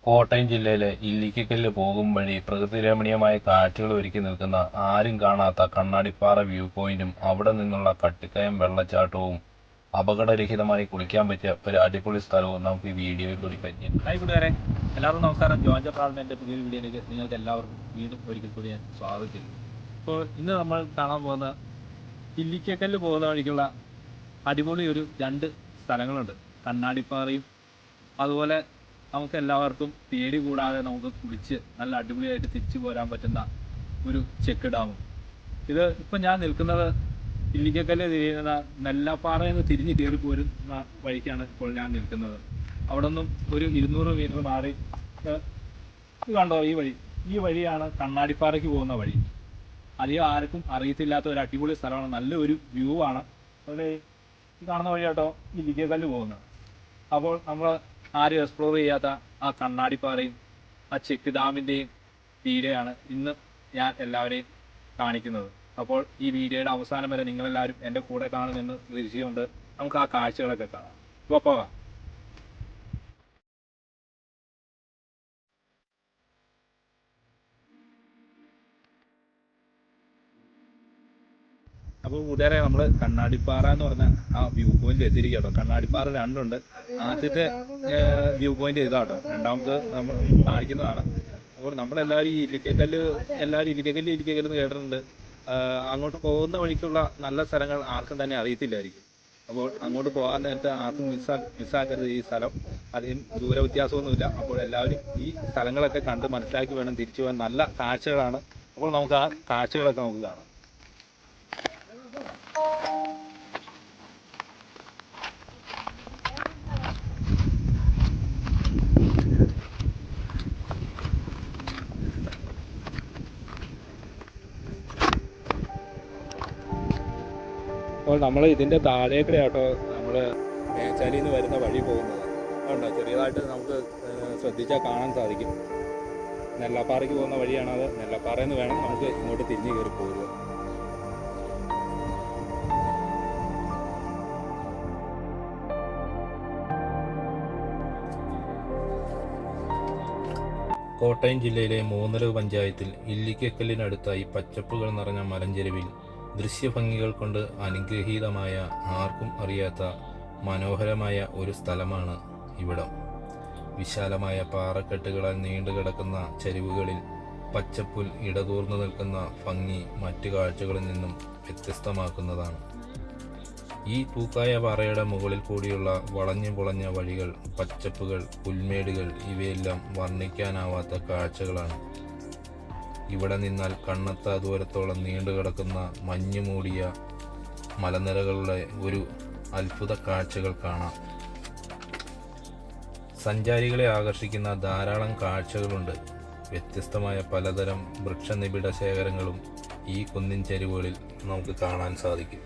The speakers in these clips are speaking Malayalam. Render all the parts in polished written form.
കോട്ടയം ജില്ലയിലെ ഇല്ലിക്കക്കല്ല് പോകും വഴി പ്രകൃതിരമണീയമായ കാഴ്ചകൾ ഒരുക്കി നിൽക്കുന്ന ആരും കാണാത്ത കണ്ണാടിപ്പാറ വ്യൂ പോയിന്റും അവിടെ നിന്നുള്ള കട്ടിക്കയം വെള്ളച്ചാട്ടവും അപകടരഹിതമായി കുളിക്കാൻ പറ്റിയ ഒരു അടിപൊളി സ്ഥലവും നമുക്ക് ഈ വീഡിയോയിൽ കൂടി പരിചയം. ഹായ് കൂട്ടുകാരെ, എല്ലാവർക്കും നമസ്കാരം. ജോയിൻ പ്രാർത്ഥനയുടെ പുതിയൊരു വീഡിയോയിലേക്ക് നിങ്ങൾക്ക് എല്ലാവർക്കും വീണ്ടും ഒരിക്കൽ കൂടി ഞാൻ സ്വാഗതം ചെയ്യുന്നു. അപ്പോൾ ഇന്ന് നമ്മൾ കാണാൻ പോകുന്ന ഇല്ലിക്കക്കല്ല് പോകുന്ന വഴിക്കുള്ള അടിപൊളി ഒരു രണ്ട് സ്ഥലങ്ങളുണ്ട്. കണ്ണാടിപ്പാറയും അതുപോലെ നമുക്ക് എല്ലാവർക്കും പേടി കൂടാതെ നമുക്ക് കുളിച്ച് നല്ല അടിപൊളിയായിട്ട് തിരിച്ചു പോരാൻ പറ്റുന്ന ഒരു ചെക്ക് ഡാമും. ഇത് ഇപ്പം ഞാൻ നിൽക്കുന്നത് ഇല്ലിക്കക്കല്ല് തിരിയുന്ന നെല്ലാപ്പാറയിൽ നിന്ന് തിരിഞ്ഞ് കയറി പോരുന്ന വഴിക്കാണ് ഇപ്പോൾ ഞാൻ നിൽക്കുന്നത്. അവിടെ നിന്നും ഒരു 200 മീറ്റർ മാറി ഇത് കണ്ടോ, ഈ വഴിയാണ് കണ്ണാടിപ്പാറയ്ക്ക് പോകുന്ന വഴി. അധികം ആർക്കും അറിയത്തില്ലാത്ത ഒരു അടിപൊളി സ്ഥലമാണ്, നല്ലൊരു വ്യൂ ആണ്. അതുപോലെ ഈ കാണുന്ന വഴി കേട്ടോ ഇല്ലിക്കക്കല്ല് പോകുന്നത്. അപ്പോൾ നമ്മൾ ആരും എക്സ്പ്ലോർ ചെയ്യാത്ത ആ കണ്ണാടിപ്പാറയും ആ ചെക്ക് ഡാമിൻ്റെയും വീഡിയോയാണ് ഇന്ന് ഞാൻ എല്ലാവരെയും കാണിക്കുന്നത്. അപ്പോൾ ഈ വീഡിയോയുടെ അവസാനം വരെ നിങ്ങളെല്ലാവരും എൻ്റെ കൂടെ കാണുമെന്ന് പ്രതീക്ഷിച്ചുകൊണ്ട് നമുക്ക് ആ കാഴ്ചകളൊക്കെ കാണാം. ഇപ്പോൾ പോകാം. അപ്പോൾ കൂട്ടുകാരെ, നമ്മൾ കണ്ണാടിപ്പാറ എന്ന് പറഞ്ഞ ആ വ്യൂ പോയിന്റ് എത്തിയിരിക്കുക കേട്ടോ. കണ്ണാടിപ്പാറ രണ്ടുണ്ട്. ആദ്യത്തെ വ്യൂ പോയിന്റ് ഇതാട്ടോ, രണ്ടാമത് നമ്മൾ കാണിക്കുന്നതാണ്. അപ്പോൾ നമ്മളെല്ലാവരും ഈ ഇല്ലിക്കക്കല്ല് എന്ന് കേട്ടിട്ടുണ്ട്. അങ്ങോട്ട് പോകുന്ന വഴിക്കുള്ള നല്ല സ്ഥലങ്ങൾ ആർക്കും തന്നെ അറിയത്തില്ലായിരിക്കും. അപ്പോൾ അങ്ങോട്ട് പോകാൻ നേരത്തെ ആർക്കും മിസ്സാക്കരുത് ഈ സ്ഥലം. അധികം ദൂര വ്യത്യാസമൊന്നുമില്ല. അപ്പോൾ എല്ലാവരും ഈ സ്ഥലങ്ങളൊക്കെ കണ്ട് മനസ്സിലാക്കി വേണം തിരിച്ചു പോകാൻ. നല്ല കാഴ്ചകളാണ്. അപ്പോൾ നമുക്ക് ആ കാഴ്ചകളൊക്കെ നമുക്ക് കാണാം. അപ്പോൾ നമ്മൾ ഇതിൻ്റെ താഴേക്കൂടെ ആട്ടോ നമ്മൾ മേച്ചാലിയിൽ നിന്ന് വരുന്ന വഴി പോകുന്നത്. അതുകൊണ്ടോ ചെറിയതായിട്ട് നമുക്ക് ശ്രദ്ധിച്ചാൽ കാണാൻ സാധിക്കും. നെല്ലാപ്പാറയ്ക്ക് പോകുന്ന വഴിയാണത്. നെല്ലാപ്പാറയിൽ നിന്ന് വേണം നമുക്ക് ഇങ്ങോട്ട് തിരിഞ്ഞ് കയറി പോകുക. കോട്ടയം ജില്ലയിലെ മൂന്നര പഞ്ചായത്തിൽ ഇല്ലിക്കക്കല്ലിനടുത്തായി പച്ചപ്പുകൾ നിറഞ്ഞ മലഞ്ചെരുവിൽ ദൃശ്യഭംഗികൾ കൊണ്ട് അനുഗ്രഹീതമായ ആർക്കും അറിയാത്ത മനോഹരമായ ഒരു സ്ഥലമാണ് ഇവിടം. വിശാലമായ പാറക്കെട്ടുകളാൽ നീണ്ടുകിടക്കുന്ന ചരിവുകളിൽ പച്ചപ്പുൽ ഇടതൂർന്നു നിൽക്കുന്ന ഭംഗി മറ്റു കാഴ്ചകളിൽ നിന്നും വ്യത്യസ്തമാക്കുന്നതാണ്. ഈ പൂക്കായ പാറയുടെ മുകളിൽ കൂടിയുള്ള വളഞ്ഞു പൊളഞ്ഞ വഴികൾ, പച്ചപ്പുകൾ, പുൽമേടുകൾ ഇവയെല്ലാം വർണ്ണിക്കാനാവാത്ത കാഴ്ചകളാണ്. ഇവിടെ നിന്നാൽ കണ്ണെത്താ ദൂരത്തോളം നീണ്ടുകിടക്കുന്ന മഞ്ഞു മൂടിയ മലനിരകളുടെ ഒരു അത്ഭുത കാഴ്ചകൾ കാണാം. സഞ്ചാരികളെ ആകർഷിക്കുന്ന ധാരാളം കാഴ്ചകളുണ്ട്. വ്യത്യസ്തമായ പലതരം വൃക്ഷനിബിഡ ശേഖരങ്ങളും ഈ കുന്നിൻ ചരിവുകളിൽ നമുക്ക് കാണാൻ സാധിക്കും.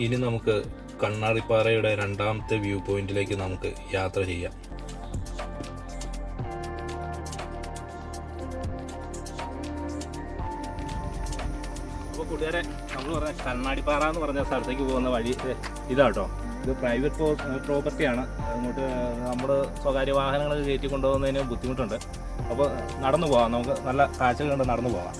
ഇനി നമുക്ക് കണ്ണാടിപ്പാറയുടെ രണ്ടാമത്തെ വ്യൂ പോയിന്റിലേക്ക് നമുക്ക് യാത്ര ചെയ്യാം. അപ്പോൾ കൂട്ടുകാരെ, നമ്മൾ പറഞ്ഞ കണ്ണാടിപ്പാറ എന്ന് പറഞ്ഞ സ്ഥലത്തേക്ക് പോകുന്ന വഴി ഇതാട്ടോ. ഇത് പ്രൈവറ്റ് പ്രോപ്പർട്ടിയാണ്. അങ്ങോട്ട് നമ്മൾ സ്വകാര്യ വാഹനങ്ങളൊക്കെ കയറ്റി കൊണ്ടുപോകുന്നതിന് ബുദ്ധിമുട്ടുണ്ട്. അപ്പോൾ നടന്നു പോകാം, നമുക്ക് നല്ല കാഴ്ചകൾ കണ്ട് നടന്നു പോകാം.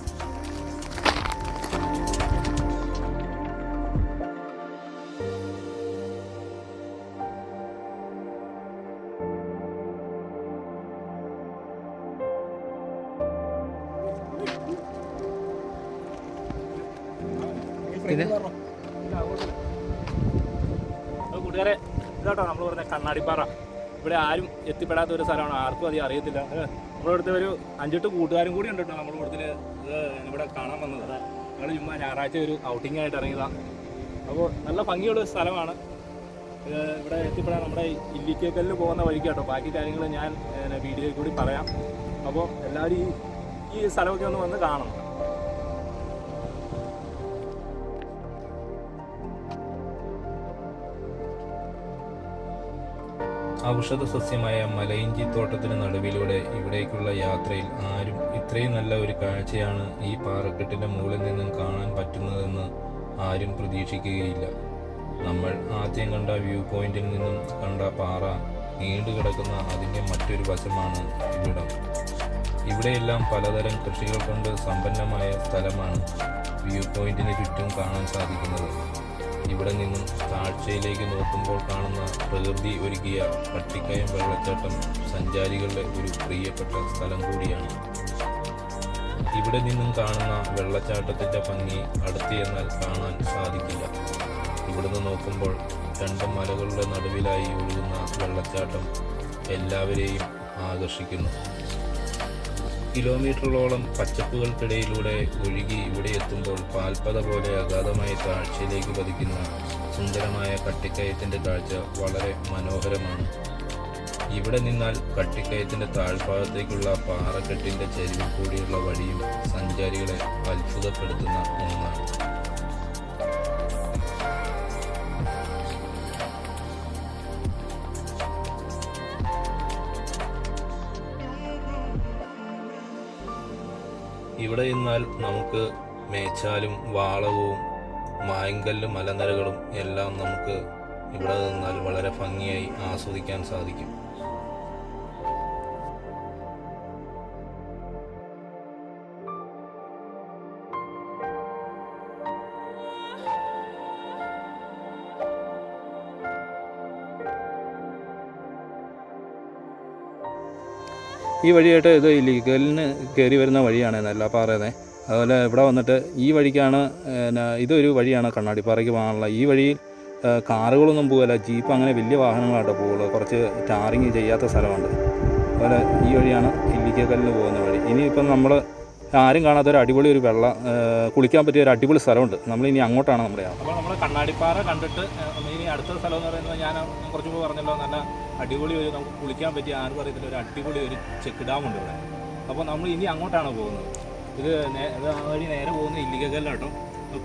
കൂട്ടുകാരെ, ഇതാട്ടോ നമ്മൾ പറഞ്ഞ കണ്ണാടിപ്പാറ. ഇവിടെ ആരും എത്തിപ്പെടാത്ത ഒരു സ്ഥലമാണ്, ആർക്കും അധികം അറിയത്തില്ല. നമ്മളിവിടുത്തെ ഒരു 5-8 കൂട്ടുകാരും കൂടി ഉണ്ട് കേട്ടോ. നമ്മൾ ഇവിടുത്തെ ഇവിടെ കാണാൻ വന്നത്. ഞങ്ങൾ ചുമ്മാ ഞായറാഴ്ച ഒരു ഔട്ടിംഗ് ആയിട്ട് ഇറങ്ങിയതാണ്. അപ്പോൾ നല്ല ഭംഗിയുള്ള സ്ഥലമാണ്. ഇവിടെ എത്തിപ്പെടാൻ നമ്മുടെ ഇല്ലിക്കക്കല്ല് പോകുന്ന വഴിക്ക് കേട്ടോ. ബാക്കി കാര്യങ്ങൾ ഞാൻ വീഡിയോയിൽ കൂടി പറയാം. അപ്പോൾ എല്ലാവരും ഈ സ്ഥലമൊക്കെ ഒന്ന് വന്ന് കാണണം. ഔഷധ സസ്യമായ മലയിഞ്ചി തോട്ടത്തിന് നടുവിലൂടെ ഇവിടേക്കുള്ള യാത്രയിൽ ആരും ഇത്രയും നല്ല ഒരു കാഴ്ചയാണ് ഈ പാറക്കെട്ടിൻ്റെ മുകളിൽ നിന്നും കാണാൻ പറ്റുന്നതെന്ന് ആരും പ്രതീക്ഷിക്കുകയില്ല. നമ്മൾ ആദ്യം കണ്ട വ്യൂ പോയിന്റിൽ നിന്നും കണ്ട പാറ നീണ്ടുകിടക്കുന്ന അതിൻ്റെ മറ്റൊരു വശമാണ് ഇവിടം. ഇവിടെയെല്ലാം പലതരം കൃഷികൾ കൊണ്ട് സമ്പന്നമായ സ്ഥലമാണ് വ്യൂ പോയിന്റിന് ചുറ്റും കാണാൻ സാധിക്കുന്നത്. ഇവിടെ നിന്നും താഴ്ചയിലേക്ക് നോക്കുമ്പോൾ കാണുന്ന പ്രകൃതി ഒരുക്കിയ കട്ടിക്കയം വെള്ളച്ചാട്ടം സഞ്ചാരികളുടെ ഒരു പ്രിയപ്പെട്ട സ്ഥലം കൂടിയാണ്. ഇവിടെ നിന്നും കാണുന്ന വെള്ളച്ചാട്ടത്തിൻ്റെ ഭംഗി അടുത്ത് ചെന്നാൽ കാണാൻ സാധിക്കില്ല. ഇവിടുന്ന് നോക്കുമ്പോൾ രണ്ട് മലകളുടെ നടുവിലായി ഒഴുകുന്ന വെള്ളച്ചാട്ടം എല്ലാവരെയും ആകർഷിക്കുന്നു. കിലോമീറ്ററുകളോളം പച്ചപ്പുകൾക്കിടയിലൂടെ ഒഴുകി ഇവിടെ എത്തുമ്പോൾ പാൽപ്പത പോലെ അഗാധമായ താഴ്ചയിലേക്ക് പതിക്കുന്ന സുന്ദരമായ കട്ടിക്കയത്തിൻ്റെ കാഴ്ച വളരെ മനോഹരമാണ്. ഇവിടെ നിന്നാൽ കട്ടിക്കയത്തിൻ്റെ താഴ്ഭാഗത്തേക്കുള്ള പാറക്കെട്ടിൻ്റെ ചരിവിൽ കൂടിയുള്ള വഴിയും സഞ്ചാരികളെ അത്ഭുതപ്പെടുത്തുന്ന ഒന്നാണ്. ഇവിടെ നിന്നാൽ നമുക്ക് മേച്ചാലും വാളവും മായങ്കല്ല് മലനിരകളും എല്ലാം നമുക്ക് ഇവിടെ നിന്നാൽ വളരെ ഭംഗിയായി ആസ്വദിക്കാൻ സാധിക്കും. ഈ വഴിയായിട്ട് ഇത് ഇല്ലീഗലിന് കയറി വരുന്ന വഴിയാണ് നെല്ലാപ്പാറയുടെ. അതുപോലെ ഇവിടെ വന്നിട്ട് ഈ വഴിക്കാണ് ഇതൊരു വഴിയാണ് കണ്ണാടിപ്പാറയ്ക്ക് പോകാനുള്ള. ഈ വഴിയിൽ കാറുകളൊന്നും പോകില്ല, ജീപ്പ് അങ്ങനെ വലിയ വാഹനങ്ങളാട്ടോ പോകുള്ളൂ. കുറച്ച് ടാറിങ് ചെയ്യാത്ത സ്ഥലമുണ്ട്. അതുപോലെ ഈ വഴിയാണ് ഇല്ലിക്കക്കല്ലിന് പോകുന്ന വഴി. ഇനിയിപ്പം നമ്മൾ ആരും കാണാത്തൊരു അടിപൊളി ഒരു കുളിക്കാൻ പറ്റിയ ഒരു അടിപൊളി സ്ഥലമുണ്ട്. നമ്മളിനി അങ്ങോട്ടാണ് നമ്മുടെ യാത്ര. അപ്പോൾ നമ്മൾ കണ്ണാടിപ്പാറ കണ്ടിട്ട് ഇനി അടുത്ത സ്ഥലം എന്ന് പറയുന്നത് ഞാൻ കുറച്ച് മുമ്പ് പറഞ്ഞല്ലോ, നല്ല അടിപൊളി ഒരു നമുക്ക് കുളിക്കാൻ പറ്റിയ ആരും പറയുന്നില്ല ഒരു അടിപൊളി ഒരു ചെക്ക് ഡാമുണ്ട് ഇവിടെ. അപ്പോൾ നമ്മൾ ഇനി അങ്ങോട്ടാണ് പോകുന്നത്. ഇത് ആ വഴി നേരെ പോകുന്നത് ഇല്ലിക്കക്കല്ലാട്ടോ.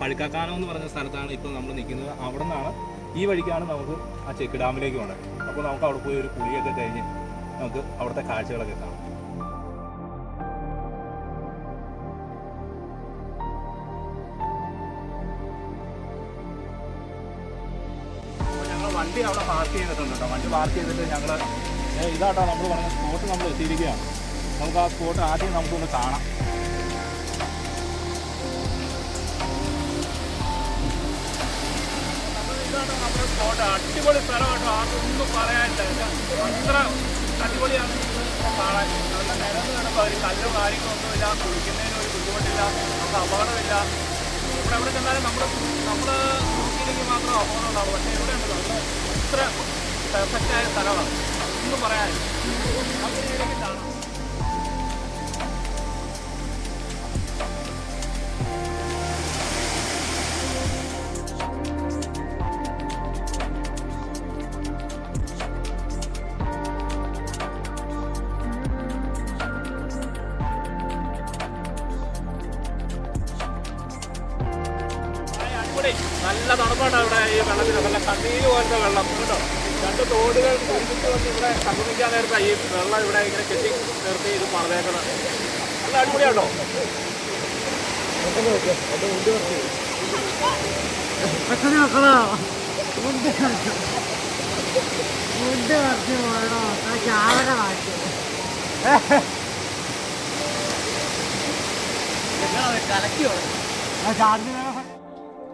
പഴുക്കാക്കാനം എന്ന് പറഞ്ഞ സ്ഥലത്താണ് ഇപ്പോൾ നമ്മൾ നിൽക്കുന്നത്. അവിടെ നിന്നാണ് ഈ വഴിക്കാണ് നമുക്ക് ആ ചെക്ക് ഡാമിലേക്ക് പോകേണ്ടത്. അപ്പോൾ നമുക്ക് അവിടെ പോയി ഒരു കുളിയൊക്കെ കഴിഞ്ഞ് നമുക്ക് അവിടുത്തെ കാഴ്ചകളൊക്കെ കാണാം. വണ്ടി അവിടെ പാർക്ക് ചെയ്തിട്ടുണ്ട് കേട്ടോ. വണ്ടി പാർക്ക് ചെയ്തിട്ട് ഞങ്ങൾ ഇതാട്ടോ നമ്മൾ പറഞ്ഞ സ്പോട്ട് നമ്മൾ എത്തിയിരിക്കുകയാണ്. നമുക്ക് ആ സ്പോട്ട് ആദ്യം നമുക്കൊന്ന് കാണാം. ഇതാട്ടോ നമ്മുടെ സ്പോട്ട്. അടിപൊളി സ്ഥലമാട്ടോ, ആർക്കൊന്നും പറയാനില്ല. അത്ര അടിപൊളിയാണ് കാണാൻ. നല്ല നിരന്ന് കിടപ്പോൾ ഒരു കല്ലോ കാര്യങ്ങളൊന്നുമില്ല, കുളിക്കുന്നതിന് ഒരു ബുദ്ധിമുട്ടില്ല, നമുക്ക് അപകടമില്ല. ഇവിടെ എവിടെ ചെന്നാലും നമ്മൾ നോക്കിയില്ലെങ്കിൽ മാത്രം അപകടം ഉണ്ടാവും. പക്ഷേ ഇവിടെ ഉണ്ട് നമ്മൾ ഇത്ര പെർഫെക്റ്റായ സ്ഥലമാണ്, ഒന്നും പറയാനില്ല. നമുക്ക് ഇതിലേക്ക് കാണാം. നല്ല തണുപ്പാണ് ഇവിടെ. ഈ വെള്ളത്തിന് നല്ല കണ്ണീര് പോലത്തെ വെള്ളം കേട്ടോ. രണ്ട് തോടുകൾ ഒരുമിച്ച് വന്ന് ഇവിടെ സംഗമിക്കാൻ നേരത്തെ ഈ വെള്ളം ഇവിടെ ഇങ്ങനെ കെട്ടി നിർത്തി ഇത് പറഞ്ഞേക്കുന്നത്. നല്ല അടിപൊളിയാട്ടോ.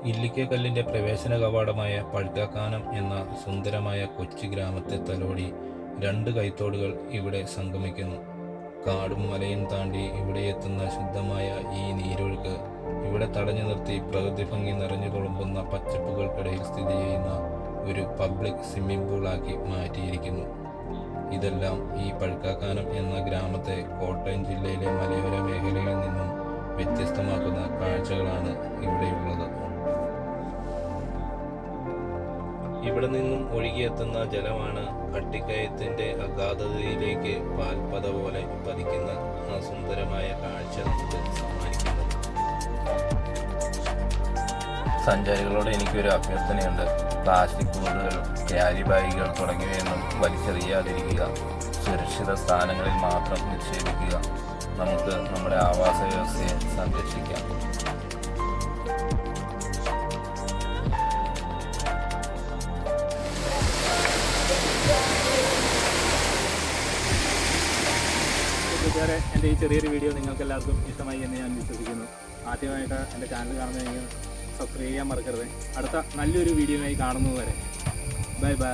ഇല്ലിക്കക്കല്ലിൻ്റെ പ്രവേശന കവാടമായ പഴുക്കാക്കാനം എന്ന സുന്ദരമായ കൊച്ചു ഗ്രാമത്തെ തലോടി രണ്ട് കൈത്തോടുകൾ ഇവിടെ സംഗമിക്കുന്നു. കാടും മലയും താണ്ടി ഇവിടെ എത്തുന്ന ശുദ്ധമായ ഈ നീരൊഴുക്ക് ഇവിടെ തടഞ്ഞു നിർത്തി പ്രകൃതി ഭംഗി നിറഞ്ഞു തുളുമ്പുന്ന പച്ചപ്പുകൾക്കിടയിൽ സ്ഥിതി ചെയ്യുന്ന ഒരു പബ്ലിക് സ്വിമ്മിംഗ് പൂളാക്കി മാറ്റിയിരിക്കുന്നു. ഇതെല്ലാം ഈ പഴുക്കാക്കാനം എന്ന ഗ്രാമത്തെ കോട്ടയം ജില്ലയിലെ മലയോര മേഖലയിൽ നിന്നും വ്യത്യസ്തമാക്കുന്ന കാഴ്ചകളാണ് ഇവിടെയുള്ളത്. ഇവിടെ നിന്നും ഒഴുകിയെത്തുന്ന ജലമാണ് കട്ടിക്കയത്തിൻ്റെ അഗാധതയിലേക്ക് പാൽപ്പത പോലെ പതിക്കുന്ന ആ സുന്ദരമായ കാഴ്ച നമുക്ക് സമ്മാനിക്കുന്നത്. സഞ്ചാരികളോട് എനിക്കൊരു അഭ്യർത്ഥനയുണ്ട്. പ്ലാസ്റ്റിക് ബോട്ടുകൾ, ക്യാരി ബാഗുകൾ തുടങ്ങിയവയൊന്നും വലിച്ചെറിയാതിരിക്കുക. സുരക്ഷിത സ്ഥാനങ്ങളിൽ മാത്രം നിക്ഷേപിക്കുക. നമുക്ക് നമ്മുടെ ആവാസ വ്യവസ്ഥയെ സംരക്ഷിക്കാം. കൂട്ടുകാരെ, എൻ്റെ ഈ ചെറിയൊരു വീഡിയോ നിങ്ങൾക്ക് എല്ലാവർക്കും ഇഷ്ടമായി എന്ന് ഞാൻ വിശ്വസിക്കുന്നു. ആദ്യമായിട്ട് എൻ്റെ ചാനൽ കാണുന്നതെങ്കിൽ സബ്സ്ക്രൈബ് ചെയ്യാൻ മറക്കരുത്. അടുത്ത നല്ലൊരു വീഡിയോയുമായി കാണുന്നത് വരെ ബൈ ബൈ.